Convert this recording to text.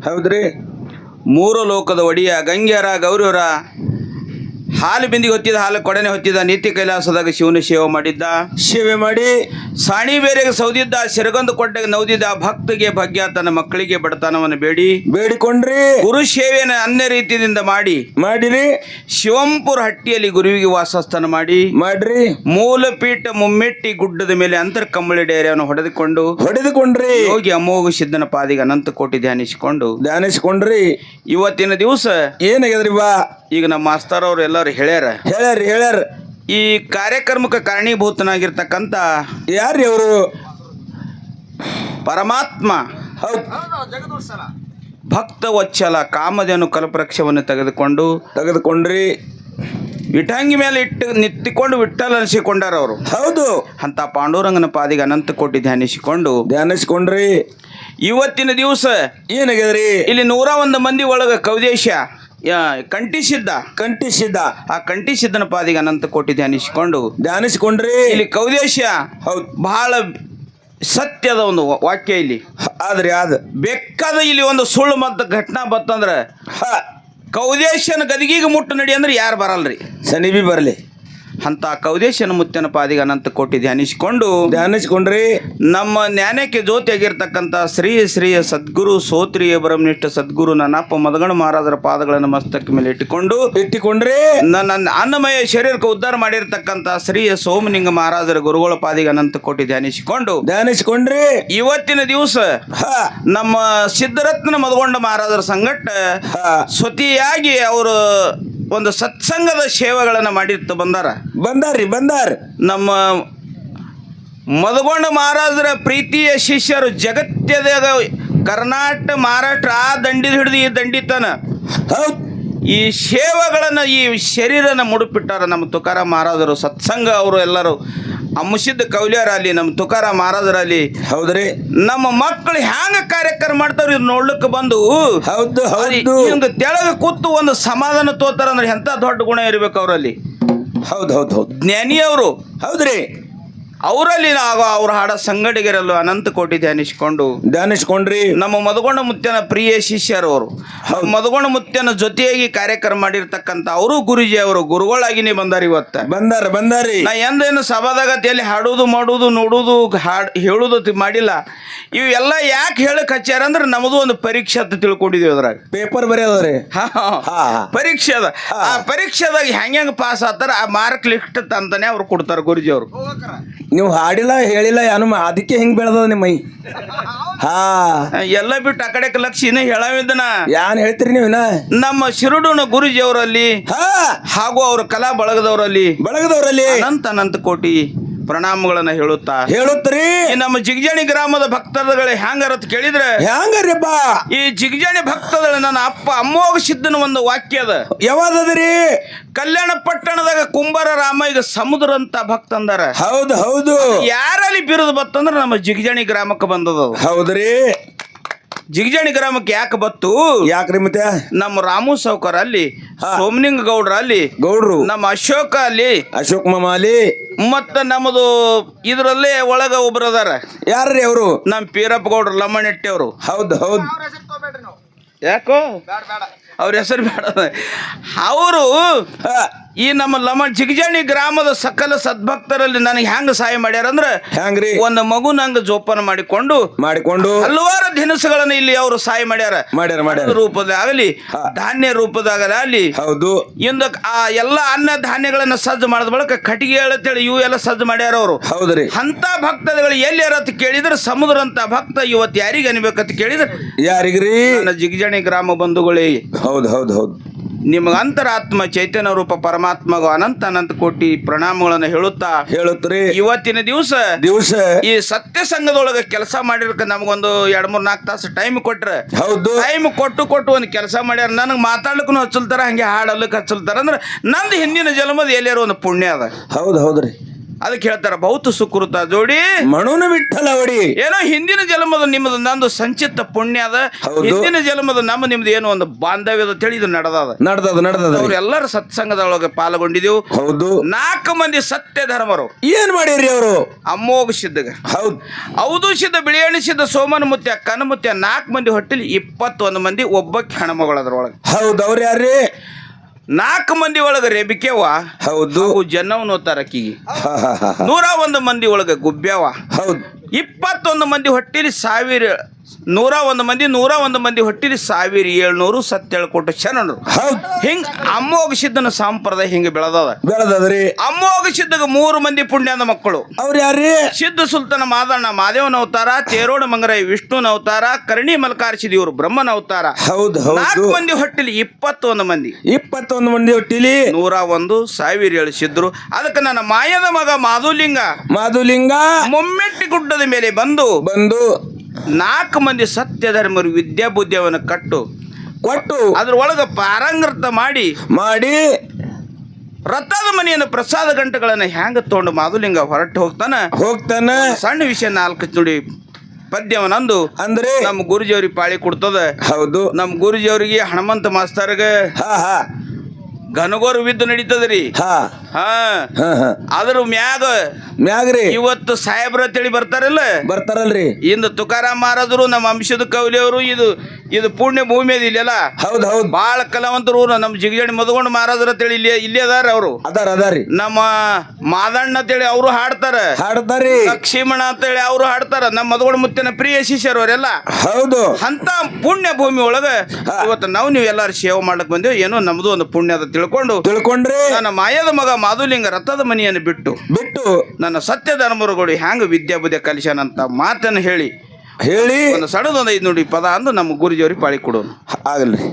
ಹೌದ್ರಿ. ಮೂರು ಲೋಕದ ಒಡೆಯ ಗಂಗ್ಯರ ಗೌರಿಯವರ ಹಾಲು ಬಿಂದಿಗೆ ಹೊತ್ತಿದ ಹಾಲು ಕೊಡನೆ ಹೊತ್ತಿದ ನೀತಿ ಕೈಲಾಸದಾಗ ಶಿವನ ಸೇವೆ ಮಾಡಿದ್ದ. ಸೇವೆ ಮಾಡಿ ಸಾಣಿ ಬೇರೆಗೆ ಸೌದಿದ್ದ, ಸಿರಗಂದು ಕೊಟ್ಟೆಗೆ ನೌದಿದ್ದ. ಭಕ್ತಿಗೆ ಭಾಗ್ಯ ತನ್ನ ಮಕ್ಕಳಿಗೆ ಬಡತನವನ್ನು ಬೇಡಿಕೊಂಡ್ರಿ. ಗುರು ಸೇವೆಯನ್ನು ಅನ್ಯ ರೀತಿಯಿಂದ ಮಾಡಿರಿ. ಶಿವಂಪುರ ಹಟ್ಟಿಯಲ್ಲಿ ಗುರುವಿಗೆ ವಾಸಸ್ಥಾನ ಮಾಡ್ರಿ. ಮೂಲಪೀಠ ಮುಮ್ಮೆಟ್ಟಿ ಗುಡ್ಡದ ಮೇಲೆ ಅಂತರ್ ಕಂಬಳಿ ಡೇರೆಯನ್ನು ಹೊಡೆದುಕೊಂಡ್ರಿ. ಯೋಗಿ ಅಮೋಘ ಸಿದ್ಧನ ಪಾದಿಗೆ ಅನಂತ ಕೋಟಿ ಧ್ಯಾನಿಸಿಕೊಂಡ್ರಿ. ಇವತ್ತಿನ ದಿವಸ ಏನಾಗ್ಯದ್ರಿ ಬಾ? ಈಗ ನಮ್ಮ ಮಾಸ್ತರ್ ಅವ್ರು ಎಲ್ಲರೂ ಹೇಳ್ಯಾರ. ಈ ಕಾರ್ಯಕ್ರಮಕ್ಕೆ ಕಾರಣೀಭೂತನಾಗಿರ್ತಕ್ಕಂಥ ಯಾರ್ರಿ ಅವರು? ಪರಮಾತ್ಮ ಭಕ್ತ ವತ್ಸಲ ಕಾಮಧೇನು ಕಲ್ಪವೃಕ್ಷವನ್ನು ತೆಗೆದುಕೊಂಡ್ರಿ. ವಿಠಂಗಿ ಮೇಲೆ ನಿಂತುಕೊಂಡು ವಿಠ್ಠಲ ಅನಿಸಿಕೊಂಡಾರ ಅವರು. ಹೌದು. ಅಂತ ಪಾಂಡುರಂಗನ ಪಾದಿಗೆ ಅನಂತ ಕೋಟಿ ಧ್ಯಾನಿಸಿಕೊಂಡ್ರಿ. ಇವತ್ತಿನ ದಿವಸ ಏನಾಗ್ಯದ್ರಿ? ಇಲ್ಲಿ 101 ಮಂದಿ ಒಳಗ ಕೌದೇಶ ಕಂಠಿಸಿದ್ದ. ಆ ಕಂಠಿಸಿದ್ದನ ಪಾದಿಗೆ ಅನಂತ ಕೋಟಿ ಧ್ಯಾನಿಸಿಕೊಂಡ್ರಿ. ಇಲ್ಲಿ ಕೌದೇಶ ಬಹಳ ಸತ್ಯದ ಒಂದು ವಾಕ್ಯ ಇಲ್ಲಿ ಬೇಕಾದ ಇಲ್ಲಿ ಒಂದು ಸುಳ್ಳು ಮತ್ತು ಘಟನಾ ಬತ್ತಂದ್ರೆ ಕೌದೇಶನ ಗದಿಗಿಗೆ ಮುಟ್ಟು ನಡಿ ಅಂದ್ರೆ ಯಾರು ಬರಲ್ರಿ, ಸನಿಬಿ ಬರಲಿ. ಅಂತ ಕೌದೇಶನ ಮುತ್ತನ ಪಾದಿಗೆ ಅನಂತ ಕೋಟಿ ಧ್ಯಾನಿಸಿಕೊಂಡ್ರಿ. ನಮ್ಮ ಜ್ಞಾನಕ್ಕೆ ಜ್ಯೋತಿಯಾಗಿರ್ತಕ್ಕಂಥ ಶ್ರೀ ಸದ್ಗುರು ಸೋತ್ರಿಯ ಬ್ರಹ್ಮನಿಷ್ಠ ಸದ್ಗುರು ನನ್ನಪ್ಪ ಮದಗಣ ಮಹಾರಾಜರ ಪಾದಗಳನ್ನು ಮಸ್ತಕ ಮೇಲೆ ಇಟ್ಟುಕೊಂಡ್ರಿ. ನನ್ನ ಅನ್ನಮಯ ಶರೀರಕ್ಕೆ ಉದ್ಧಾರ ಮಾಡಿರ್ತಕ್ಕಂಥ ಶ್ರೀ ಸೋಮಲಿಂಗ ಮಹಾರಾಜರ ಗುರುಗಳ ಪಾದಿಗೆ ಅನಂತ ಕೋಟಿ ಧ್ಯಾನಿಸಿಕೊಂಡ್ರಿ. ಇವತ್ತಿನ ದಿವಸ ನಮ್ಮ ಸಿದ್ಧರತ್ನ ಮದಗೊಂಡ ಮಹಾರಾಜರ ಸಂಗಟ ಸ್ವತಿಯಾಗಿ ಅವರು ಒಂದು ಸತ್ಸಂಗದ ಸೇವೆಗಳನ್ನು ಮಾಡಿರ್ತ ಬಂದಾರ. ನಮ್ಮ ಮದಗೊಂಡ ಮಹಾರಾಜರ ಪ್ರೀತಿಯ ಶಿಷ್ಯರು ಜಗತ್ಯದಾಗ ಕರ್ನಾಟಕ ಮಹಾರಾಷ್ಟ್ರ ಆ ದಂಡಿ ಹಿಡಿದು ಈ ದಂಡಿತನ ಈ ಸೇವೆಗಳನ್ನು ಈ ಶರೀರನ ಮುಡುಪಿಟ್ಟಾರ. ನಮ್ಮ ತುಕಾರಾಮ್ ಮಹಾರಾಜರು ಸತ್ಸಂಗ ಅವರು ಎಲ್ಲರೂ ಅಮ್ಮಸಿದ್ದ ಕೌಲ್ಯರಲ್ಲಿ ನಮ್ಮ ತುಕಾರಾಮ್ ಮಹಾರಾಜರಲ್ಲಿ. ಹೌದ್ರಿ. ನಮ್ಮ ಮಕ್ಕಳು ಹ್ಯಾಂಗ ಕಾರ್ಯಕ್ರಮ ಮಾಡ್ತಾರ ಇವ್ರು ನೋಡ್ಲಿಕ್ಕೆ ಬಂದು ಹಿಂಗ ತೆಳಗ ಕೂತು ಒಂದು ಸಮಾಧಾನ ತೋತಾರ ಅಂದ್ರೆ ಎಂತ ದೊಡ್ಡ ಗುಣ ಇರ್ಬೇಕು ಅವರಲ್ಲಿ. ಹೌದು. ಜ್ಞಾನಿ ಅವರು. ಹೌದ್ರಿ. ಅವರಲ್ಲಿ ಅವ್ರ ಹಾಡ ಸಂಗಡಿಗರಲ್ಲೂ ಅನಂತ ಕೋಟಿ ಧ್ಯಾನಿಸಿಕೊಂಡ್ರಿ. ನಮ್ಮ ಮದಗೊಂಡ ಮುತ್ಯನ ಪ್ರಿಯ ಶಿಷ್ಯರು ಅವರು. ಮದಗೊಂಡ ಮುತ್ಯನ ಜೊತೆಯಾಗಿ ಕಾರ್ಯಕ್ರಮ ಮಾಡಿರ್ತಕ್ಕಂಥ ಅವರು ಗುರುಜಿ ಅವರು ಗುರುಗಳಾಗಿನೇ ಬಂದಾರ. ಬಂದಾರಿ. ನಾ ಎಂದೇನು ಸಭಾದಾಗತಿಯಲ್ಲಿ ಹಾಡುವುದು ಮಾಡುವುದು ನೋಡುವುದು ಹೇಳುವುದು ಮಾಡಿಲ್ಲ. ಇವು ಎಲ್ಲ ಯಾಕೆ ಹೇಳಕ್ ಹಚ್ಚಾರ ಅಂದ್ರೆ ನಮ್ಮದು ಒಂದು ಪರೀಕ್ಷೆ ಅಂತ ತಿಳ್ಕೊಂಡಿದೀವಿ. ಅದ್ರಾಗ ಪೇಪರ್ ಬರೆಯೋದ್ರಿ. ಪರೀಕ್ಷೆ ಅದ. ಆ ಪರೀಕ್ಷೆದಾಗ ಹೆಂಗ ಪಾಸ್ ಆಗ್ತಾರ ಆ ಮಾರ್ಕ್ ಲಿಸ್ಟ್ ಅಂತಾನೆ ಅವ್ರು ಕೊಡ್ತಾರ ಗುರುಜಿ ಅವರು. ನೀವು ಹಾಡಿಲ್ಲ ಹೇಳಿಲ್ಲ ಏನು ಅದಕ್ಕೆ ಹಿಂಗ್ ಬೆಳೆದ ನಿಮ್ಮ ಮೈ. ಎಲ್ಲ ಬಿಟ್ಟು ಆ ಕಡೆ ಲಕ್ಷ ಹೇಳವಿದ್ದನ ಯಾನ್ ಹೇಳ್ತೀರಿ ನೀವು? ನಮ್ಮ ಶಿರುಡುನ ಗುರುಜಿ ಅವರಲ್ಲಿ ಹಾಗೂ ಅವ್ರ ಕಲಾ ಬಳಗದವರಲ್ಲಿ ಅನಂತ ಕೋಟಿ ಪ್ರಣಾಮಗಳನ್ನ ಹೇಳುತ್ತೀ. ನಮ್ಮ ಜಿಗಜಾಣಿ ಗ್ರಾಮದ ಭಕ್ತರುಗಳು ಹ್ಯಾಂಗಾರತ್ ಕೇಳಿದ್ರೆ ಹ್ಯಾಂಗರಿಪ್ಪ ಈ ಜಿಗಜಾಣಿ ಭಕ್ತಗಳು ನನ್ನ ಅಪ್ಪ ಅಮ್ಮೋಗ ಸಿದ್ಧನ ಒಂದು ವಾಕ್ಯ ಅದ. ಯಾವ್ದದ್ರಿ? ಕಲ್ಯಾಣ ಪಟ್ಟಣದಾಗ ಕುಂಬಾರ ರಾಮ ಈಗ ಸಮುದ್ರ ಅಂತ ಭಕ್ತ ಅಂದಾರ. ಹೌದು. ಯಾರಲ್ಲಿ ಬಿರುದು ಬತ್ತಂದ್ರ ನಮ್ಮ ಜಿಗಜಾಣಿ ಗ್ರಾಮಕ್ಕೆ ಬಂದದ. ಹೌದ್ರಿ. ಜಿಗಜಾಣಿ ಗ್ರಾಮಕ್ಕೆ ಯಾಕೆ ಬತ್ತು? ಯಾಕ್ರಿ ಮತ್ತೆ? ನಮ್ಮ ರಾಮು ಸಾವ್ಕಾರ ಅಲ್ಲಿ, ಸೋಮಲಿಂಗ ಗೌಡ್ರ ಅಲ್ಲಿ, ನಮ್ಮ ಅಶೋಕ ಅಲ್ಲಿ, ಅಶೋಕ್ ಮಾಮ ಅಲ್ಲಿ, ಮತ್ತ ನಮ್ಮದು ಇದ್ರಲ್ಲೇ ಒಳಗ ಒಬ್ರು ಅದಾರ. ಯಾರ್ರಿ ಅವರು? ನಮ್ಮ ಪೀರಪ್ಪ ಗೌಡ್ರ ಲಮ್ಮನೆಟ್ಟಿ ಅವರು. ಹೌದು. ಯಾಕೋ ಅವ್ರ ಹೆಸರು ಬೇಡ. ಅವರು ಈ ನಮ್ಮ ಜಿಗಜಾಣಿ ಗ್ರಾಮದ ಸಕಲ ಸದ್ಭಕ್ತರಲ್ಲಿ ನನಗೆ ಹ್ಯಾಂಗ ಸಹಾಯ ಮಾಡ್ಯಾರ ಅಂದ್ರೆ ಹ್ಯಾಂಗ್ರಿ? ಒಂದು ಮಗು ನಂಗೆ ಜೋಪಾನ ಮಾಡಿಕೊಂಡು ಹಲವಾರು ದಿನಸುಗಳನ್ನು ಇಲ್ಲಿ ಅವರು ಸಹಾಯ ಮಾಡ್ಯಾರ. ರೂಪದಾಗಲಿ ಧಾನ್ಯ ರೂಪದಾಗಲಿ. ಹೌದು. ಇಂದ ಆ ಎಲ್ಲ ಅನ್ನ ಧಾನ್ಯಗಳನ್ನ ಸಜ್ಜು ಮಾಡಿದ ಬಳಿಕ ಕಟ್ಟಿಗೆ ಹೇಳತ್ತೇಳಿ ಇವು ಎಲ್ಲ ಸಜ್ಜು ಮಾಡ್ಯಾರ ಅವರು. ಹೌದ್ರಿ. ಅಂತ ಭಕ್ತಗಳು ಎಲ್ಲಿ ಅಂತ ಕೇಳಿದ್ರೆ ಸಮುದ್ರ ಅಂತ ಭಕ್ತ ಇವತ್ತು ಯಾರಿಗೆ ಅನ್ಬೇಕಂತ ಕೇಳಿದ್ರೆ ಯಾರಿಗ್ರಿ? ನನ್ನ ಜಿಗಜಾಣಿ ಗ್ರಾಮ ಬಂಧುಗಳೇ. ಹೌದು. ನಿಮಗೆ ಅಂತರಾತ್ಮ ಚೈತನ್ಯ ರೂಪ ಪರಮಾತ್ಮಗೂ ಅನಂತ ಕೋಟಿ ಪ್ರಣಾಮಗಳನ್ನು ಹೇಳುತ್ತೀರಿ. ಇವತ್ತಿನ ದಿವಸ ಈ ಸತ್ಯ ಸಂಘದೊಳಗೆ ಕೆಲಸ ಮಾಡಿರ್ಕ ನಮಗೊಂದು 2-3-4 ತಾಸು ಟೈಮ್ ಕೊಟ್ರೆ. ಹೌದು. ಟೈಮ್ ಕೊಟ್ಟು ಒಂದು ಕೆಲಸ ಮಾಡ್ಯಾರ. ನನಗೆ ಮಾತಾಡ್ಲಿಕ್ಕೂ ಹಚ್ಚಲ್ತಾರ, ಹಂಗೆ ಹಾಡಲಿಕ್ಕೆ ಹಚ್ಚಲ್ತಾರ ಅಂದ್ರೆ ನಂದು ಹಿಂದಿನ ಜನ್ಮದ ಎಲ್ಲಾರು ಒಂದು ಪುಣ್ಯ ಅದ. ಹೌದ್ರಿ. ಅದಕ್ಕೆ ಹೇಳ್ತಾರ ಬಹುತು ಸುಕೃತ ಜೋಡಿ ಮಣುನ ವಿಠಲ ಒಡಿ. ಏನೋ ಹಿಂದಿನ ಜನ್ಮದ ನಿಮ್ಮದು ನಂದು ಸಂಚಿತ ಪುಣ್ಯ ಅದ, ಹೌದು. ಹಿಂದಿನ ಜನ್ಮದ ನಿಮ್ದು ಏನೋ ಒಂದು ಬಾಂಧವ್ಯದ ತಿಳಿ ಇದು ನಡ್ದದ ಅವ್ರೆಲ್ಲರ ಸತ್ಸಂಗದೊಳಗೆ ಪಾಲ್ಗೊಂಡಿದ್ದೆವು. ಹೌದು. 4 ಮಂದಿ ಸತ್ಯ ಧರ್ಮರು ಏನ್ ಮಾಡಿರಿ ಅವರು? ಅಮ್ಮೋಗ ಸಿದ್ಧಗ ಹೌದು. ಹೌದು ಸಿದ್ಧ ಬಿಳಿಯಣಿ ಸಿದ್ಧ ಸೋಮನ ಮುತ್ಯ ಕನಮುತ್ಯ 4 ಮಂದಿ ಹೊಟ್ಟಿಲಿ 21 ಮಂದಿ ಒಬ್ಬಕ್ಕೆ ಹೆಣ್ಮಗಳು ಅದ್ರೊಳಗೆ. ಹೌದು. ಅವ್ರ ಯಾರ್ರಿ? 4 ಮಂದಿ ಒಳಗೆ ರೇಬಿಕೆವ. ಹೌದು. ಜನವನ್ನ ಓದ್ತಾರ ಅಕ್ಕಿಗೆ. ಹಾ, ಹಾ, ಹಾ, ಹಾ. 101 ಮಂದಿ ಒಳಗೆ ಗುಬ್ಬ್ಯಾವ. ಹೌದು. 21 ಮಂದಿ ಹೊಟ್ಟಿಲಿ 101 ಮಂದಿ ಹೊಟ್ಟಿಲಿ 1700 ಸತ್ಯ ಹೇಳ್ಕೊಟ್ಟು ಶರಣರು. ಹೌದು. ಹಿಂಗ ಅಮ್ಮೋಗ ಸಿದ್ಧನ ಸಂಪ್ರದಾಯ ಹಿಂಗ ಬೆಳೆದದ್ರಿ. ಅಮ್ಮೋಗ ಸಿದ್ಧಗ 3 ಮಂದಿ ಪುಣ್ಯದ ಮಕ್ಕಳು. ಅವ್ರ ಯಾರ್ರಿ? ಸಿದ್ಧ ಸುಲ್ತಾನ ಮಾದಣ್ಣ ಮಾದೇವನ ಅವತಾರ, ತೇರೋಡ ಮಂಗರಾಯ ವಿಷ್ಣುನ ಅವತಾರ, ಕರ್ಣಿ ಮಲ್ಕಾರ್ಸಿದ ಇವರು ಬ್ರಹ್ಮನ ಅವತಾರ. ಹೌದು. 4 ಮಂದಿ ಹೊಟ್ಟಿಲಿ 21 ಮಂದಿ 21 ಮಂದಿ ಹೊಟ್ಟಿಲಿ 101 ಸಾವಿರ ಎಳಿಸಿದ್ರು. ಅದಕ್ಕೆ ನನ್ನ ಮಾಯದ ಮಗ ಮಾಧುಲಿಂಗ ಮೊಮ್ಮೆಟ್ಟಿ ಗುಡ್ಡದ ಮೇಲೆ ಬಂದು 4 ಮಂದಿ ಸತ್ಯ ಧರ್ಮರು ವಿದ್ಯಾಬುದ್ಧಿಯನ್ನು ಕೊಟ್ಟು ಅದ್ರೊಳಗೆ ಪಾರಂಗೃತ ಮಾಡಿ ರಥದ ಮನೆಯನ್ನು ಪ್ರಸಾದ ಗಂಟೆಗಳನ್ನು ಹ್ಯಾಂಗ ತಗೊಂಡು ಮಾಧುಲಿಂಗ ಹೊರಟು ಹೋಗ್ತಾನ. ಸಣ್ಣ ವಿಷಯ 4 ನುಡಿ ಪದ್ಯವನಂದು ಅಂದ್ರೆ ನಮ್ಮ ಗುರುಜಿಯವ್ರಿಗೆ ಪಾಳಿ ಕೊಡ್ತದ. ಹೌದು. ನಮ್ಮ ಗುರುಜಿಯವ್ರಿಗೆ ಹನುಮಂತ ಮಾಸ್ತರ್ಗ ಘನಗೋರ್ ವಿದ್ದು ನಡೀತದ್ರಿ. ಅದ್ರ ಮ್ಯಾಗ್ರಿ ಇವತ್ತು ಸಾಹೇಬ್ರ ತಿಳಿ ಬರ್ತಾರಲ್ರಿ. ಇಂದು ತುಕಾರಾಮ್ ಮಹಾರಾಜರು ನಮ್ಮ ಅಂಶದ ಕೌಲಿಯವರು ಇದು ಪುಣ್ಯ ಭೂಮಿ ಅದ ಇಲ್ಲೆಲ್ಲ. ಹೌದು. ಬಾಳ ಕಲಾವಂತರು ನಮ್ಮ ಜಿಗಜಾಡಿ ಮದಗೊಂಡು ಮಹಾರಾಜರ ತಿಳಿ ಇಲ್ಲಿ ಅದಾರ. ಅವರು ಅದಾರಿ. ನಮ್ಮ ಮಾದಣ್ಣ ಅಂತೇಳಿ ಅವರು ಹಾಡ್ತಾರಿ. ಲಕ್ಷ್ಮಣ ಅಂತೇಳಿ ಅವರು ಹಾಡ್ತಾರ. ನಮ್ಮ ಮದಗೊಂಡು ಮುತ್ತಿನ ಪ್ರಿಯ ಶಿಷ್ಯರು ಅವರೆಲ್ಲ. ಹೌದು. ಅಂತ ಪುಣ್ಯ ಭೂಮಿ ಒಳಗ ಇವತ್ತು ನೀವು ಎಲ್ಲಾರು ಸೇವೆ ಮಾಡ್ಲಕ್ ಬಂದೇವು. ಏನೋ ನಮ್ದು ಒಂದು ಪುಣ್ಯದ ತಿಳ್ಕೊಂಡ್ರೆ ನನ್ನ ಮಾಯದ ಮಗ ಮಾಧುಲಿಂಗ ರಥದ ಮನೆಯನ್ನು ಬಿಟ್ಟು ನನ್ನ ಸತ್ಯ ಧರ್ಮರುಗಳು ಹ್ಯಾಂಗ ವಿದ್ಯಾಬುದ್ಧಿ ಕಲಿಸ್ಯಾನಂತ ಮಾತನ್ನು ಹೇಳಿ ಒಂದು ಸಣ್ಣದೊಂದು 5 ನುಡಿ ಪದ ಅಂದು ನಮ್ಮ ಗುರುಜಿಯವ್ರಿಗೆ ಪಾಳಿ ಕೊಡೋನು ಆಗಲ್ರಿ.